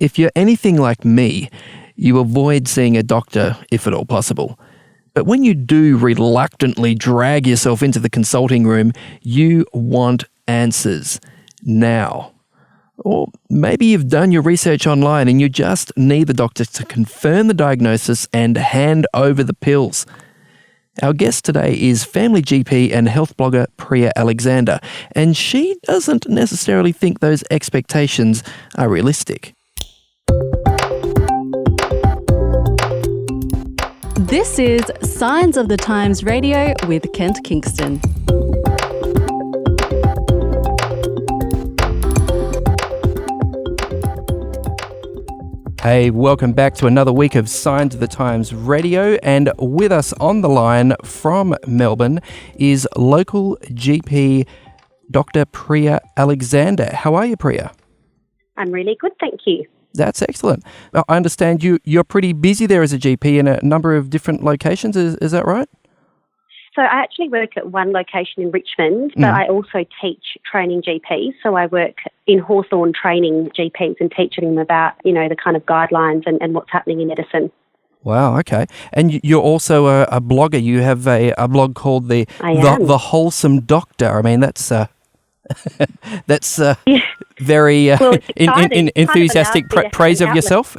If you're anything like me, you avoid seeing a doctor if at all possible. But when you do reluctantly drag yourself into the consulting room, you want answers now. Or maybe you've done your research online and you just need the doctor to confirm the diagnosis and hand over the pills. Our guest today is family GP and health blogger Preeya Alexander, and she doesn't necessarily think those expectations are realistic. This is Signs of the Times Radio with Kent Kingston. Hey, welcome back to another week of Signs of the Times Radio, and with us on the line from Melbourne is local GP Dr Preeya Alexander. How are you, Preeya? I'm really good, thank you. That's excellent. I understand you're pretty busy there as a GP in a number of different locations, is that right? So I actually work at one location in Richmond, but I also teach training GPs. So I work in Hawthorn training GPs and teaching them about, the kind of guidelines and what's happening in medicine. Wow, okay. And you're also a blogger. You have a blog called the Wholesome Doctor. I mean, that's very enthusiastic praise of yourself.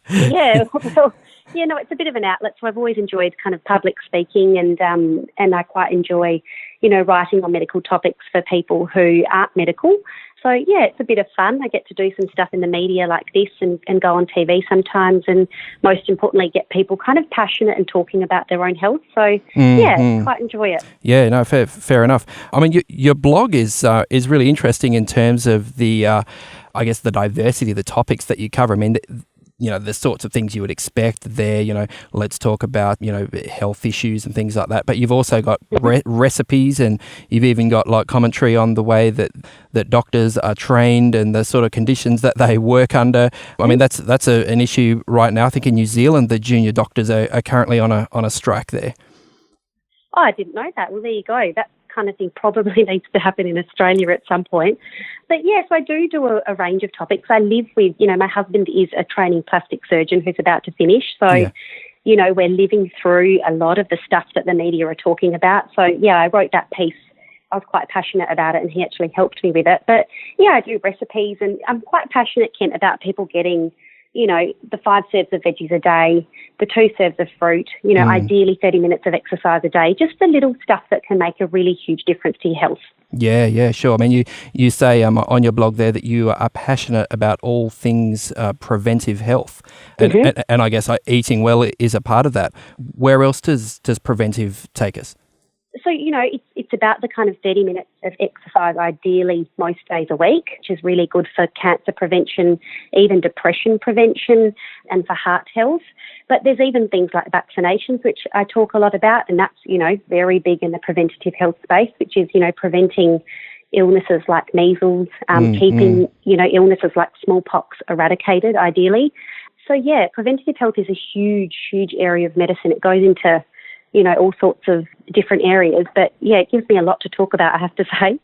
Yeah, well, it's a bit of an outlet. So I've always enjoyed kind of public speaking, and I quite enjoy, writing on medical topics for people who aren't medical. So yeah, it's a bit of fun. I get to do some stuff in the media like this and go on TV sometimes, and most importantly, get people kind of passionate and talking about their own health. So quite enjoy it. Yeah, no, fair enough. I mean, your blog is really interesting in terms of the, the diversity of the topics that you cover. I mean, the sorts of things you would expect there, let's talk about, health issues and things like that. But you've also got recipes, and you've even got like commentary on the way that doctors are trained and the sort of conditions that they work under. I mean, that's an issue right now. I think in New Zealand, the junior doctors are currently on a strike there. Oh, I didn't know that. Well, there you go. That kind of thing probably needs to happen in Australia at some point. But yes, I do a range of topics. I live with, my husband is a training plastic surgeon who's about to finish. So, we're living through a lot of the stuff that the media are talking about. So, I wrote that piece. I was quite passionate about it, and he actually helped me with it. But, I do recipes, and I'm quite passionate, Kent, about people getting the 5 serves of veggies a day, the 2 serves of fruit, ideally 30 minutes of exercise a day, just the little stuff that can make a really huge difference to your health. Yeah, sure. I mean, you say on your blog there that you are passionate about all things preventive health, and I guess eating well is a part of that. Where else does preventive take us? So, it's about the kind of 30 minutes of exercise, ideally most days a week, which is really good for cancer prevention, even depression prevention, and for heart health. But there's even things like vaccinations, which I talk a lot about, and that's, very big in the preventative health space, which is, preventing illnesses like measles, keeping, illnesses like smallpox eradicated, ideally. So, preventative health is a huge, huge area of medicine. It goes into all sorts of different areas. But, it gives me a lot to talk about, I have to say.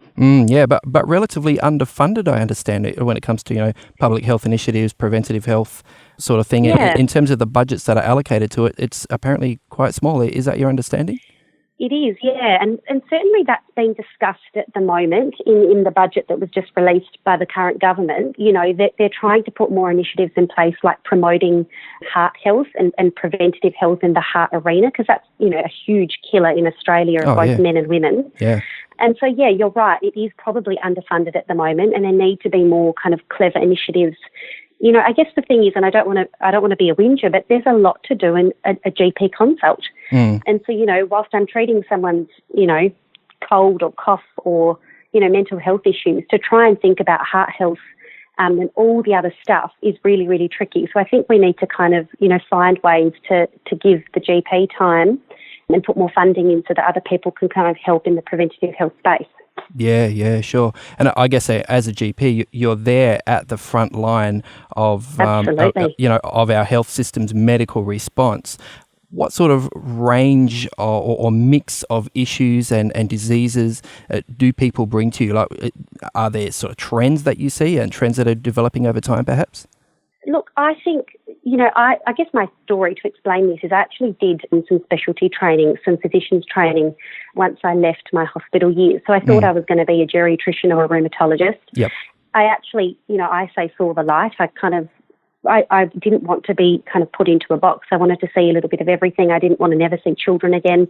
But relatively underfunded, I understand, when it comes to, public health initiatives, preventative health sort of thing. Yeah. In terms of the budgets that are allocated to it, it's apparently quite small. Is that your understanding? It is, yeah, and certainly that's being discussed at the moment in the budget that was just released by the current government. That they're trying to put more initiatives in place like promoting heart health and preventative health in the heart arena, because that's, a huge killer in Australia of both men and women. Yeah. And so, you're right, it is probably underfunded at the moment, and there need to be more kind of clever initiatives. I guess the thing is, and I don't want to be a whinger, but there's a lot to do in a GP consult. And so, whilst I'm treating someone's, cold or cough or, mental health issues, to try and think about heart health and all the other stuff is really, really tricky. So I think we need to kind of, find ways to give the GP time and put more funding in so that other people can kind of help in the preventative health space. Yeah, sure. And I guess as a GP, you're there at the front line of, of our health system's medical response. What sort of range or mix of issues and diseases do people bring to you? Like, are there sort of trends that you see and trends that are developing over time, perhaps? Look, I think, I guess my story to explain this is I actually did some specialty training, some physician's training once I left my hospital years. So I thought I was going to be a geriatrician or a rheumatologist. Yep. I actually, I say saw the light. I didn't want to be kind of put into a box. I wanted to see a little bit of everything. I didn't want to never see children again.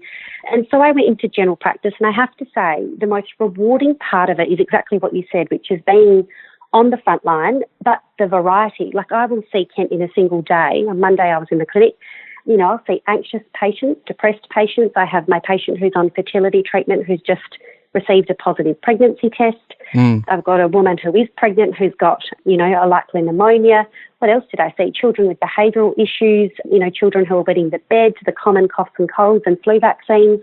And so I went into general practice. And I have to say the most rewarding part of it is exactly what you said, which is being on the front line, but the variety. Like I will see Kent in a single day. On Monday I was in the clinic. I'll see anxious patients, depressed patients. I have my patient who's on fertility treatment who's just received a positive pregnancy test. I've got a woman who is pregnant who's got, a likely pneumonia. What else did I see? Children with behavioural issues, children who are wetting the bed, the common coughs and colds and flu vaccines,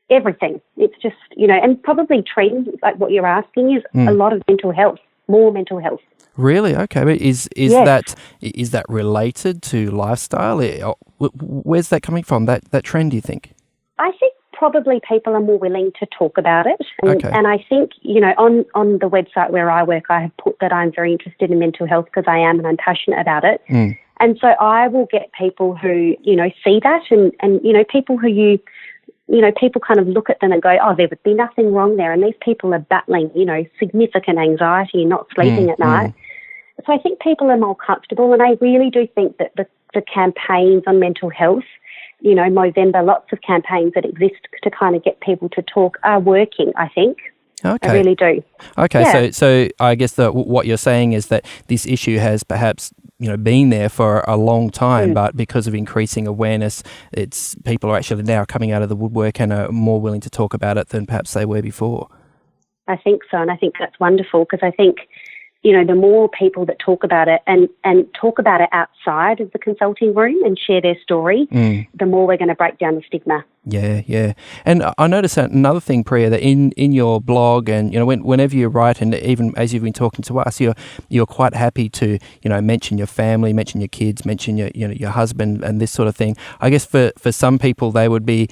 everything. It's just, and probably treating, like what you're asking, is a lot of mental health, more mental health. Really? Okay. But is Yes. that related to lifestyle? Where's that coming from, that trend, do you think? I think probably people are more willing to talk about it. Okay. And I think, on the website where I work, I have put that I'm very interested in mental health because I am and I'm passionate about it. And so I will get people who, see that and people who people kind of look at them and go, oh, there would be nothing wrong there. And these people are battling, significant anxiety and not sleeping at night. So I think people are more comfortable. And I really do think that the campaigns on mental health, Movember, lots of campaigns that exist to kind of get people to talk are working, I think. Okay. I really do. Okay, Yeah. so I guess what you're saying is that this issue has perhaps been there for a long time, but because of increasing awareness, people are actually now coming out of the woodwork and are more willing to talk about it than perhaps they were before. I think so, and I think that's wonderful because I think the more people that talk about it and talk about it outside of the consulting room and share their story, the more we're going to break down the stigma. Yeah, yeah. And I noticed another thing, Preeya, that in your blog and, whenever you write and even as you've been talking to us, you're quite happy to, mention your family, mention your kids, mention your husband and this sort of thing. I guess for some people, they would be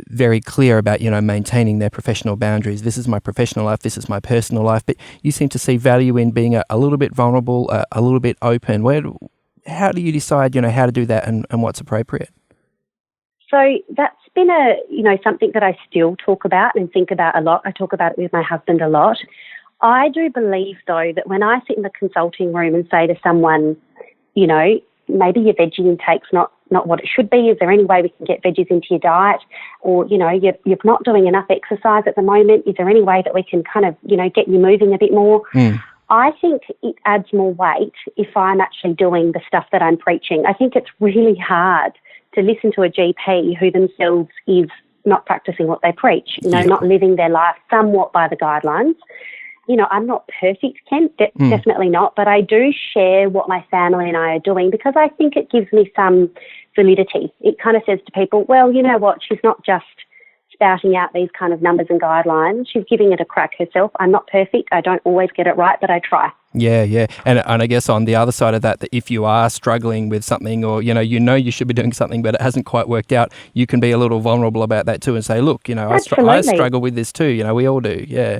very clear about, maintaining their professional boundaries. This is my professional life. This is my personal life. But you seem to see value in being a little bit vulnerable, a little bit open. How do you decide, how to do that and what's appropriate? So that's been something that I still talk about and think about a lot. I talk about it with my husband a lot. I do believe, though, that when I sit in the consulting room and say to someone, maybe your veggie intake's not what it should be. Is there any way we can get veggies into your diet? Or, you're not doing enough exercise at the moment. Is there any way that we can kind of, get you moving a bit more? I think it adds more weight if I'm actually doing the stuff that I'm preaching. I think it's really hard to listen to a GP who themselves is not practicing what they preach, not living their life somewhat by the guidelines. I'm not perfect, Ken, definitely not, but I do share what my family and I are doing because I think it gives me some validity. It kind of says to people, well, you know what, she's not just spouting out these kind of numbers and guidelines. She's giving it a crack herself. I'm not perfect. I don't always get it right, but I try. Yeah, yeah. And I guess on the other side of that if you are struggling with something or, you should be doing something, but it hasn't quite worked out, you can be a little vulnerable about that too and say, look, I struggle with this too. We all do. Yeah.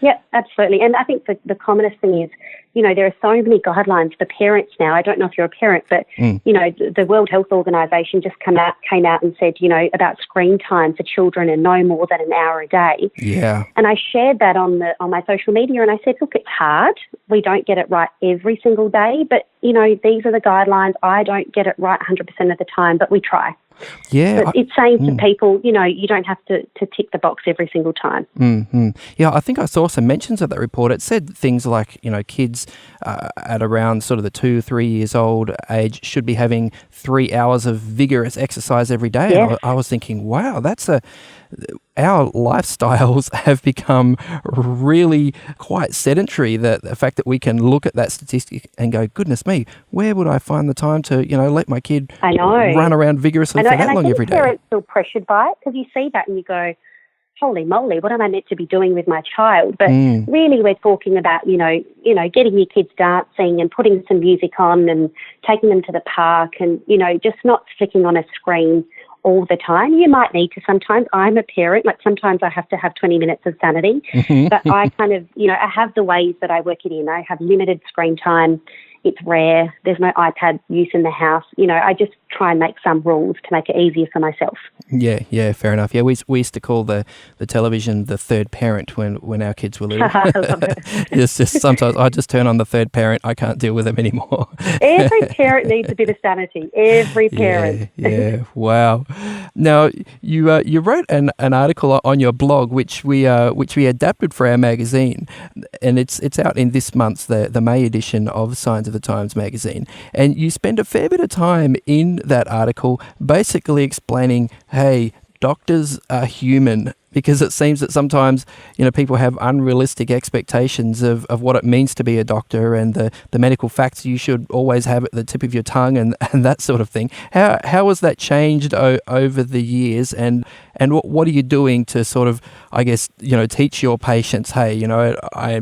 Yeah, absolutely. And I think the commonest thing is, there are so many guidelines for parents now. I don't know if you're a parent, but, the World Health Organization just came out and said, about screen time for children and no more than an hour a day. Yeah. And I shared that on my social media and I said, look, it's hard. We don't get it right every single day, but, these are the guidelines. I don't get it right 100% of the time, but we try. Yeah, but it's saying to people, you don't have to tick the box every single time. Mm-hmm. Yeah, I think I saw some mentions of that report. It said things like, kids at around sort of the 2 or 3 years old age should be having 3 hours of vigorous exercise every day. Yes. And I was thinking, wow, our lifestyles have become really quite sedentary. The fact that we can look at that statistic and go, goodness me, where would I find the time to, let my kid run around vigorously for that long every day? I think parents feel pressured by it because you see that and you go, holy moly, what am I meant to be doing with my child? But really we're talking about, getting your kids dancing and putting some music on and taking them to the park and, just not flicking on a screen all the time. You might need to sometimes. I'm a parent, sometimes I have to have 20 minutes of sanity, but I kind of, I have the ways that I work it in. I have limited screen time it's rare. There's no iPad use in the house. I just try and make some rules to make it easier for myself. Yeah, fair enough. Yeah, we used to call the television the third parent when our kids were little. I love it. It's just sometimes I just turn on the third parent. I can't deal with them anymore. Every parent needs a bit of sanity. Every parent. Yeah. Wow. Now you wrote an article on your blog which we adapted for our magazine, and it's out in this month's the May edition of Signs of the Times magazine. And you spend a fair bit of time in that article basically explaining, hey, doctors are human, because it seems that sometimes, people have unrealistic expectations of what it means to be a doctor, and the medical facts you should always have at the tip of your tongue and that sort of thing. How has that changed over the years, and what are you doing to sort of, I guess, teach your patients, hey, I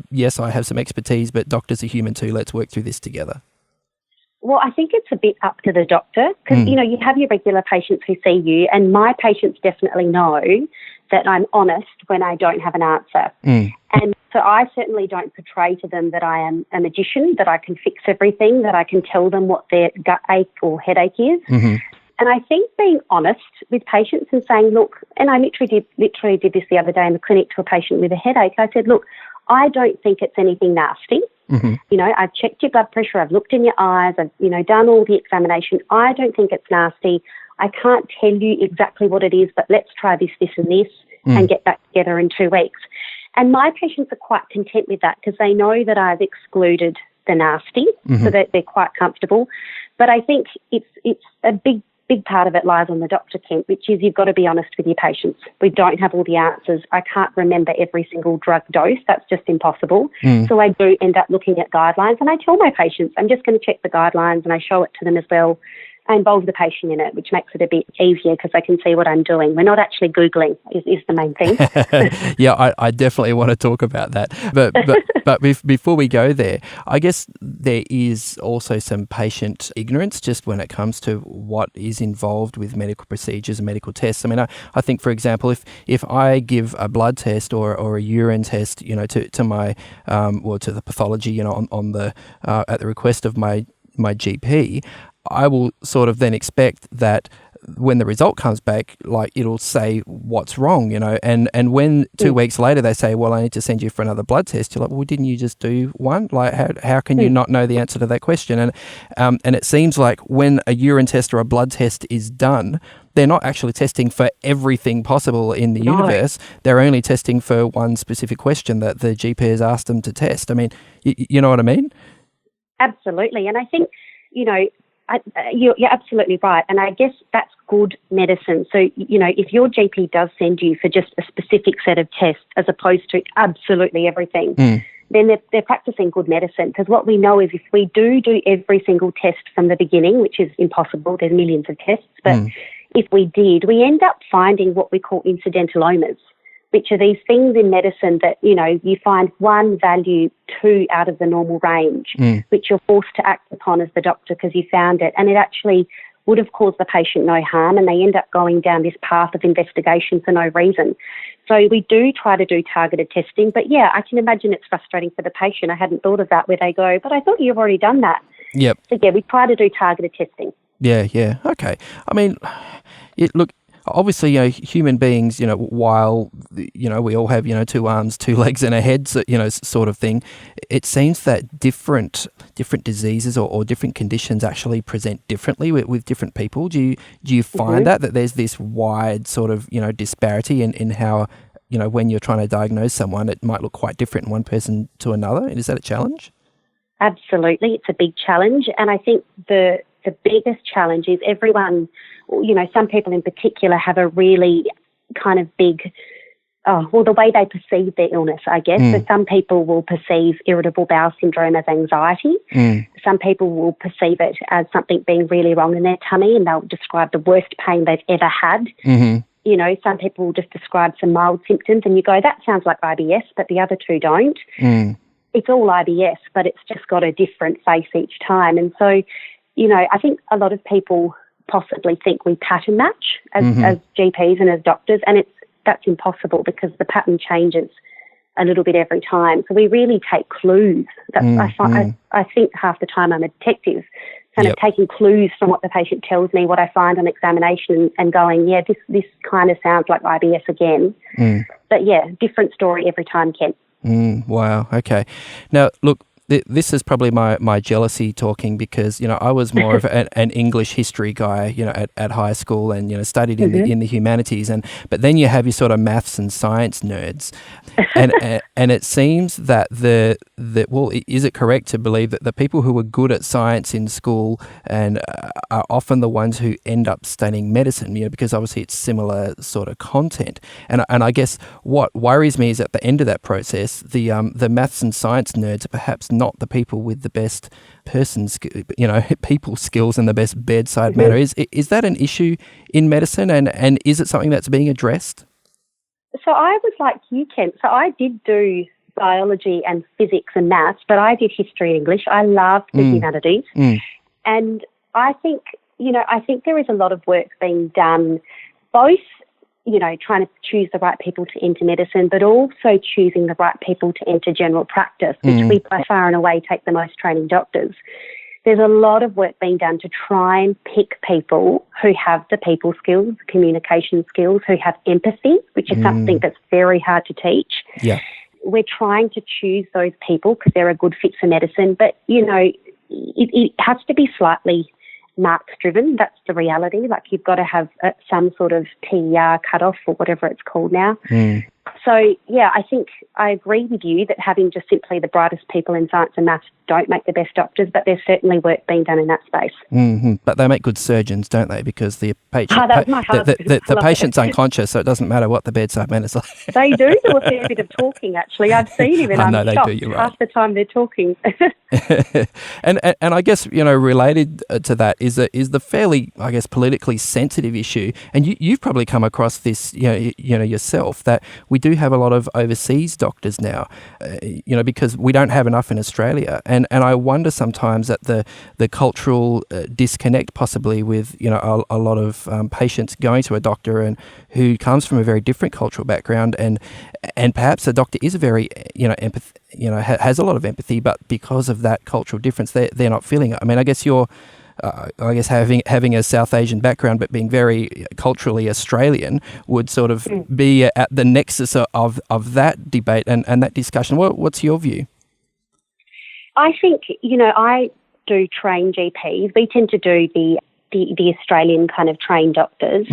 have some expertise, but doctors are human too. Let's work through this together. Well, I think it's a bit up to the doctor because, you have your regular patients who see you, and my patients definitely know that I'm honest when I don't have an answer. And so I certainly don't portray to them that I am a magician, that I can fix everything, that I can tell them what their gut ache or headache is. And I think being honest with patients and saying, look, and I literally did this the other day in the clinic to a patient with a headache. I said, look, I don't think it's anything nasty. I've checked your blood pressure, I've looked in your eyes, I've, done all the examination. I don't think it's nasty. I can't tell you exactly what it is, but let's try this, this and this and get back together in 2 weeks. And my patients are quite content with that because they know that I've excluded the nasty, so that they're quite comfortable. But I think it's a big part of it lies on the doctor, Kent, which is you've got to be honest with your patients. We don't have all the answers. I can't remember every single drug dose. That's just impossible. So I do end up looking at guidelines, and I tell my patients, I'm just going to check the guidelines, and I show it to them as well. I involve the patient in it, which makes it a bit easier because they can see what I'm doing. We're not actually Googling is the main thing. Yeah, I definitely want to talk about that. But before we go there, I guess there is also some patient ignorance just when it comes to what is involved with medical procedures and medical tests. I mean, I think, for example, if I give a blood test or a urine test, to my to the pathology, on the at the request of my GP, I will sort of then expect that when the result comes back, like it'll say what's wrong, and when 2 weeks later they say, well, I need to send you for another blood test, you're like, well, didn't you just do one? Like, how can you not know the answer to that question? And it seems like when a urine test or a blood test is done, they're not actually testing for everything possible in the universe. They're only testing for one specific question that the GP has asked them to test. I mean, you know what I mean? Absolutely. And I think, you're absolutely right. And I guess that's good medicine. So, if your GP does send you for just a specific set of tests as opposed to absolutely everything, then they're practicing good medicine. Because what we know is if we do every single test from the beginning, which is impossible, there's millions of tests, but if we did, we end up finding what we call incidentalomas, which are these things in medicine that, you find one value 2 out of the normal range, which you're forced to act upon as the doctor because you found it. And it actually would have caused the patient no harm, and they end up going down this path of investigation for no reason. So we do try to do targeted testing. But, yeah, I can imagine it's frustrating for the patient. I hadn't thought of that, where they go, but I thought you've already done that. Yep. So, yeah, we try to do targeted testing. Yeah. Okay. I mean, look, obviously, human beings, while, we all have, 2 arms, 2 legs and a head, so, sort of thing, it seems that different diseases or different conditions actually present differently with different people. Do you find that there's this wide sort of, disparity in how, when you're trying to diagnose someone, it might look quite different in one person to another? And is that a challenge? Absolutely. It's a big challenge. And I think the biggest challenge is everyone, some people in particular have a really kind of big, the way they perceive their illness, I guess. So some people will perceive irritable bowel syndrome as anxiety. Some people will perceive it as something being really wrong in their tummy, and they'll describe the worst pain they've ever had. Some people will just describe some mild symptoms, and you go, that sounds like IBS, but the other 2 don't. It's all IBS, but it's just got a different face each time. And so, I think a lot of people possibly think we pattern match as GPs and as doctors, and that's impossible because the pattern changes a little bit every time. So we really take clues. I think half the time I'm a detective, kind of taking clues from what the patient tells me, what I find on examination, and going, yeah, this kind of sounds like IBS again. But yeah, different story every time, Ken. Wow. Okay. Now, look, this is probably my jealousy talking, because, I was more of an English history guy, at high school, and, studied in the humanities. But then you have your sort of maths and science nerds. And it seems that is it correct to believe that the people who are good at science in school and are often the ones who end up studying medicine, because obviously it's similar sort of content. And I guess what worries me is at the end of that process, the maths and science nerds are perhaps not the people with the best people skills and the best bedside manner. Is that an issue in medicine, and is it something that's being addressed? So I was like you, Kent. So I did do biology and physics and maths, but I did history and English. I loved the humanities. And I think there is a lot of work being done, both, trying to choose the right people to enter medicine, but also choosing the right people to enter general practice, which we by far and away take the most training doctors. There's a lot of work being done to try and pick people who have the people skills, communication skills, who have empathy, which is something that's very hard to teach. Yeah. We're trying to choose those people because they're a good fit for medicine, but, it has to be slightly marks driven. That's the reality. Like, you've got to have some sort of TER cutoff or whatever it's called now. So, yeah, I think I agree with you that having just simply the brightest people in science and maths don't make the best doctors, but there's certainly work being done in that space. But they make good surgeons, don't they? Because the patient, the patient's unconscious, so it doesn't matter what the bedside manner's like. They do a fair bit of talking, actually. I've seen him, and I'm shocked. You're right. Half the time they're talking. and I guess, related to that is the fairly, I guess, politically sensitive issue, and you've probably come across this, yourself, that we do have a lot of overseas doctors now, because we don't have enough in Australia, and I wonder sometimes at the cultural disconnect possibly with a lot of patients going to a doctor and who comes from a very different cultural background, and perhaps the doctor is a very has a lot of empathy, but because of that cultural difference, they're not feeling it. I mean, I guess you're having a South Asian background but being very culturally Australian would sort of be at the nexus of that debate and that discussion. What's your view? I think, I do train GPs. We tend to do the Australian kind of trained doctors.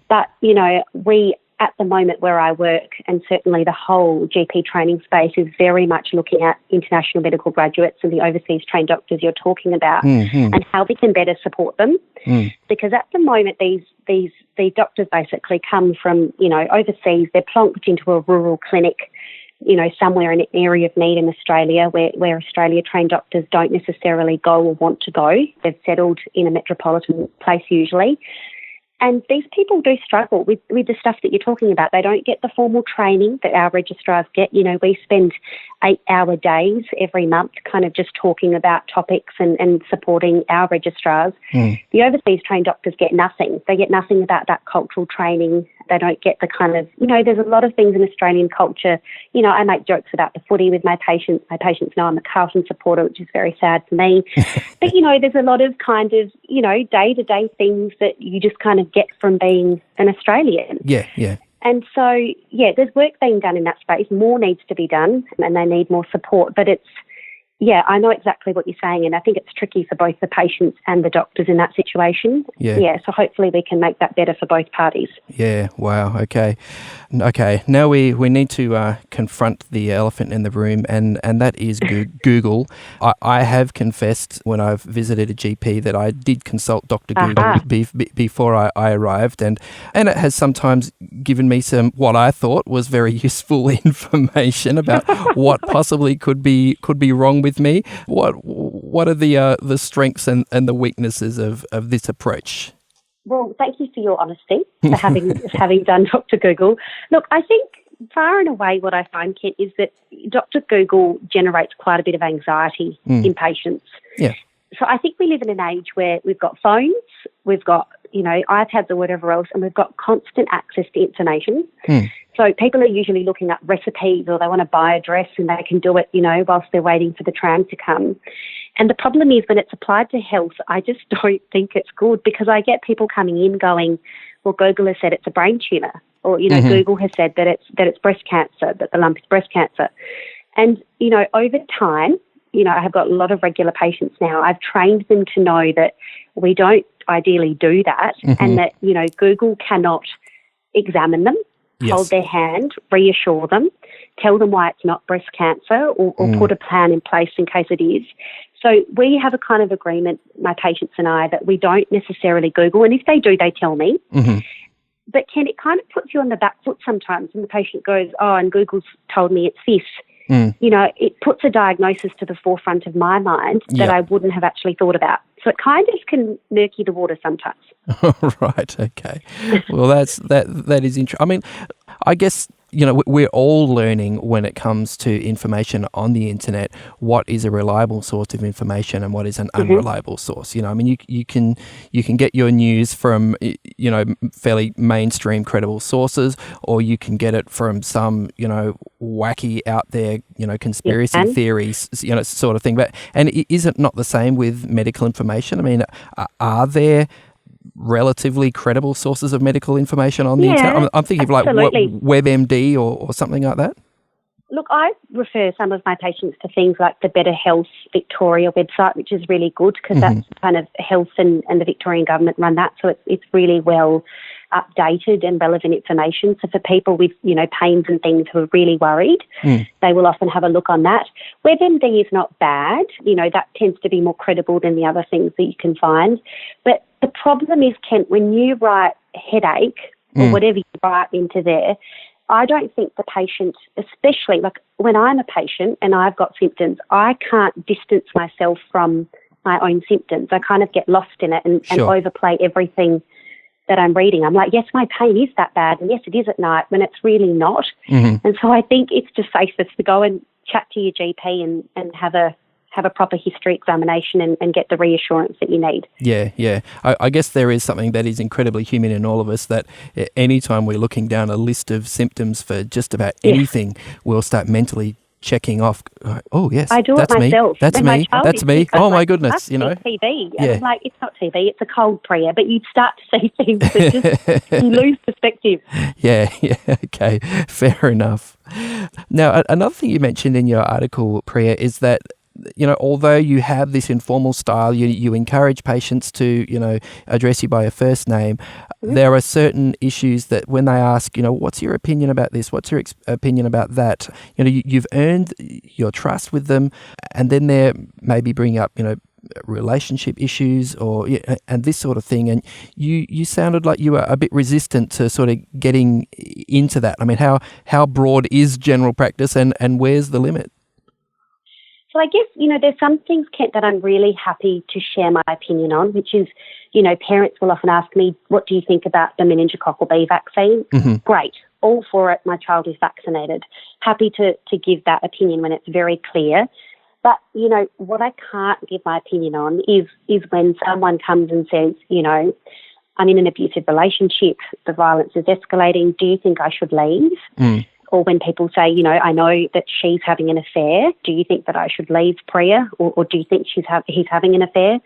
But, we, at the moment where I work, and certainly the whole GP training space, is very much looking at international medical graduates and the overseas trained doctors you're talking about, and how we can better support them. Because at the moment, these doctors basically come from, overseas. They're plonked into a rural clinic, somewhere in an area of need in Australia where Australia-trained doctors don't necessarily go or want to go. They've settled in a metropolitan place usually. And these people do struggle with the stuff that you're talking about. They don't get the formal training that our registrars get. We spend 8-hour days every month kind of just talking about topics and supporting our registrars. The overseas trained doctors get nothing. They get nothing about that cultural training. They don't get the kind of, there's a lot of things in Australian culture. I make jokes about the footy with my patients. My patients know I'm a Carlton supporter, which is very sad for me. But, there's a lot of kind of, day-to-day things that you just kind of get from being an Australian. Yeah. And so, there's work being done in that space. More needs to be done, and they need more support. But I know exactly what you're saying, and I think it's tricky for both the patients and the doctors in that situation. So hopefully we can make that better for both parties. Yeah, wow, okay. Now we need to confront the elephant in the room, and that is Google. I have confessed when I've visited a GP that I did consult Dr. Google before I arrived, and it has sometimes given me some, what I thought was very useful information about what possibly could be wrong with me. What are the strengths and the weaknesses of this approach? Well, thank you for your honesty for having done Dr. Google. Look, I think far and away what I find, Kit, is that Dr. Google generates quite a bit of anxiety in patients. Yeah. So I think we live in an age where we've got phones, we've got iPads or whatever else, and we've got constant access to information. So people are usually looking up recipes, or they want to buy a dress and they can do it, whilst they're waiting for the tram to come. And the problem is when it's applied to health, I just don't think it's good, because I get people coming in going, well, Google has said it's a brain tumour, or, Google has said that it's breast cancer, that the lump is breast cancer. And, over time, I have got a lot of regular patients now. I've trained them to know that we don't ideally do that, and that, Google cannot examine them, hold their hand, reassure them, tell them why it's not breast cancer, or put a plan in place in case it is. So we have a kind of agreement, my patients and I, that we don't necessarily Google, and if they do, they tell me. But Ken, it kind of puts you on the back foot sometimes, and the patient goes, oh, and Google's told me it's this. It puts a diagnosis to the forefront of my mind that I wouldn't have actually thought about. So it kind of can murky the water sometimes. Right, okay. Well, that is interesting. I mean, I guess, we're all learning when it comes to information on the internet what is a reliable source of information and what is an unreliable source. I mean, you can get your news from, fairly mainstream credible sources, or you can get it from some, wacky out there, conspiracy theories, sort of thing. And is it not the same with medical information? I mean, are there relatively credible sources of medical information on the internet? I'm thinking absolutely. of like WebMD or something like that. Look, I refer some of my patients to things like the Better Health Victoria website, which is really good, because that's kind of health and the Victorian government run that, so it's really well updated and relevant information. So for people with, pains and things who are really worried, they will often have a look on that. WebMD is not bad. That tends to be more credible than the other things that you can find. But the problem is, Kent, when you write headache or whatever you write into there, I don't think the patient, especially like when I'm a patient and I've got symptoms, I can't distance myself from my own symptoms. I kind of get lost in it and overplay everything that I'm reading. I'm like, yes, my pain is that bad, and yes, it is at night, when it's really not. And so I think it's just safest to go and chat to your GP and have a proper history examination and get the reassurance that you need. Yeah. I guess there is something that is incredibly human in all of us, that anytime we're looking down a list of symptoms for just about anything, we'll start mentally checking off, oh, yes, I do that's it myself. me, that's me, that's me. Oh, my goodness, TB. And I'm like, it's not TB, it's a cold, Preeya. But you'd start to see things that just, you lose perspective. Yeah, okay, fair enough. Now, another thing you mentioned in your article, Preeya, is that although you have this informal style, you encourage patients to, address you by your first name, there are certain issues that when they ask, what's your opinion about this? What's your opinion about that? You've earned your trust with them, and then they're maybe bringing up, relationship issues and this sort of thing. And you sounded like you were a bit resistant to sort of getting into that. I mean, how broad is general practice, and where's the limit? So I guess, there's some things, Kent, that I'm really happy to share my opinion on, which is, parents will often ask me, what do you think about the meningococcal B vaccine? Great. All for it. My child is vaccinated. Happy to give that opinion when it's very clear. But, what I can't give my opinion on is when someone comes and says, I'm in an abusive relationship, the violence is escalating, do you think I should leave? Or when people say, I know that she's having an affair, do you think that I should leave, Preeya? Or do you think he's having an affair?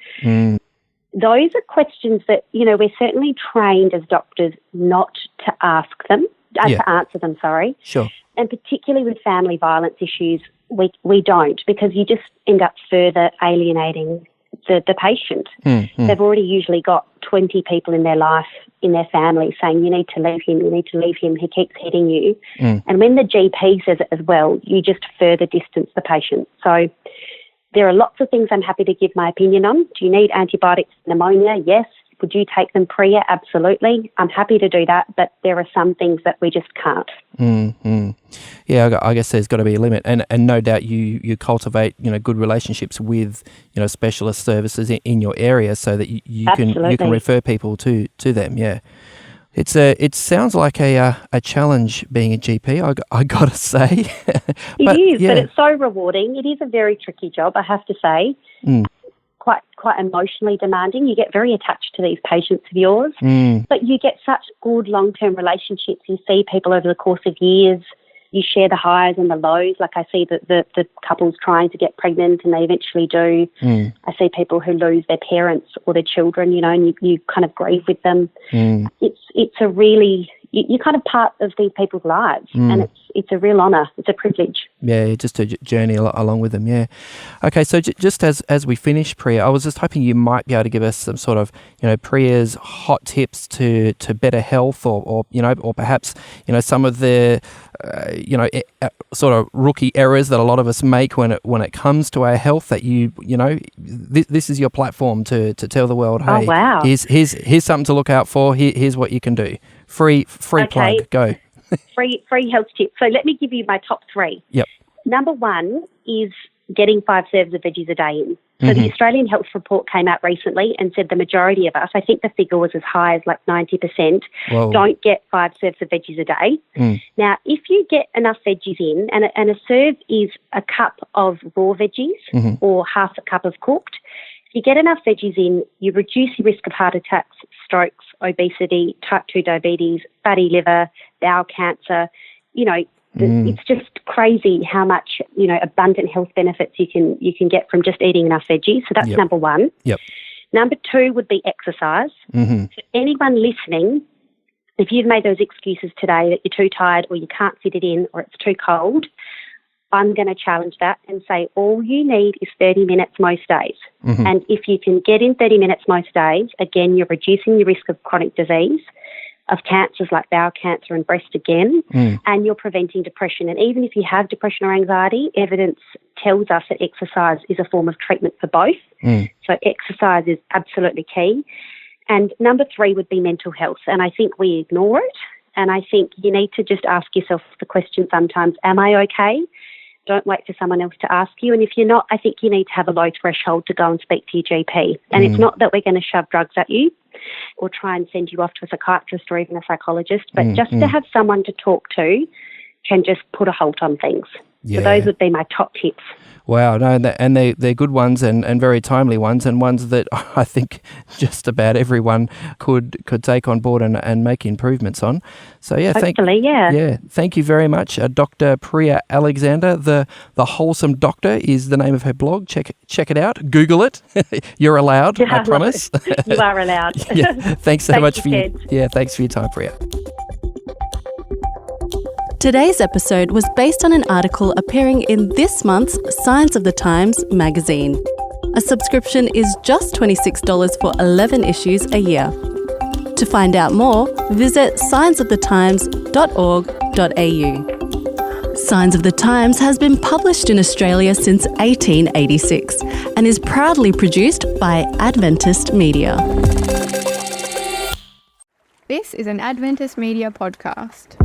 Those are questions that, we're certainly trained as doctors not to ask them, to answer them, sorry. Sure. And particularly with family violence issues, we don't, because you just end up further alienating the patient. They've already usually got 20 people in their life, in their family, saying, you need to leave him, he keeps hitting you. And when the GP says it as well, you just further distance the patient. So there are lots of things I'm happy to give my opinion on. Do you need antibiotics for pneumonia? Yes. Would you take them, Preeya? Absolutely. I'm happy to do that, but there are some things that we just can't. Yeah, I guess there's got to be a limit, and no doubt you cultivate good relationships with specialist services in your area, so that you can refer people to them. Yeah, it sounds like a challenge being a GP. I got to say, but it's so rewarding. It is a very tricky job, I have to say. quite emotionally demanding. You get very attached to these patients of yours, but you get such good long-term relationships. You see people over the course of years. You share the highs and the lows. Like I see the couples trying to get pregnant and they eventually do. I see people who lose their parents or their children, you know, and you kind of grieve with them. It's a really, you're kind of part of these people's lives, and it's a real honour. It's a privilege. Yeah, just to journey along with them, yeah. Okay, so just as we finish, Preeya, I was just hoping you might be able to give us some sort of, you know, Preeya's hot tips to better health or you know, or perhaps, you know, some of the, you know, sort of rookie errors that a lot of us make when it comes to our health that you know, this is your platform to tell the world, hey, wow. here's something to look out for, here's what you can do. Free plug, go. Free health tips. So let me give you my top 3. Yep. Number 1 is getting 5 serves of veggies a day in. So the Australian Health Report came out recently and said the majority of us, I think the figure was as high as like 90%, don't get 5 serves of veggies a day. Now, if you get enough veggies in, and a serve is a cup of raw veggies or half a cup of cooked, if you get enough veggies in, you reduce your risk of heart attacks, strokes, obesity, type 2 diabetes, fatty liver, bowel cancer. You know, it's just crazy how much, you know, abundant health benefits you can get from just eating enough veggies. So that's number 1. Number 2 would be exercise. So anyone listening, if you've made those excuses today that you're too tired or you can't fit it in or it's too cold, I'm going to challenge that and say all you need is 30 minutes most days. And if you can get in 30 minutes most days, again, you're reducing your risk of chronic disease, of cancers like bowel cancer and breast again, and you're preventing depression. And even if you have depression or anxiety, evidence tells us that exercise is a form of treatment for both. So exercise is absolutely key. And number 3 would be mental health. And I think we ignore it. And I think you need to just ask yourself the question sometimes, am I okay? Don't wait for someone else to ask you. And if you're not, I think you need to have a low threshold to go and speak to your GP. And it's not that we're going to shove drugs at you or try and send you off to a psychiatrist or even a psychologist, but just to have someone to talk to can just put a halt on things. So those would be my top tips. Wow, no, and they're good ones and very timely ones, and ones that I think just about everyone could take on board and make improvements on. So thank you very much, Dr Preeya Alexander. The Wholesome Doctor is the name of her blog. Check it out. Google it. You're allowed. I promise. You are allowed. Thanks so much for your thanks for your time, Preeya. Today's episode was based on an article appearing in this month's Science of the Times magazine. A subscription is just $26 for 11 issues a year. To find out more, visit scienceofthettimes.org.au. Science of the Times has been published in Australia since 1886 and is proudly produced by Adventist Media. This is an Adventist Media podcast.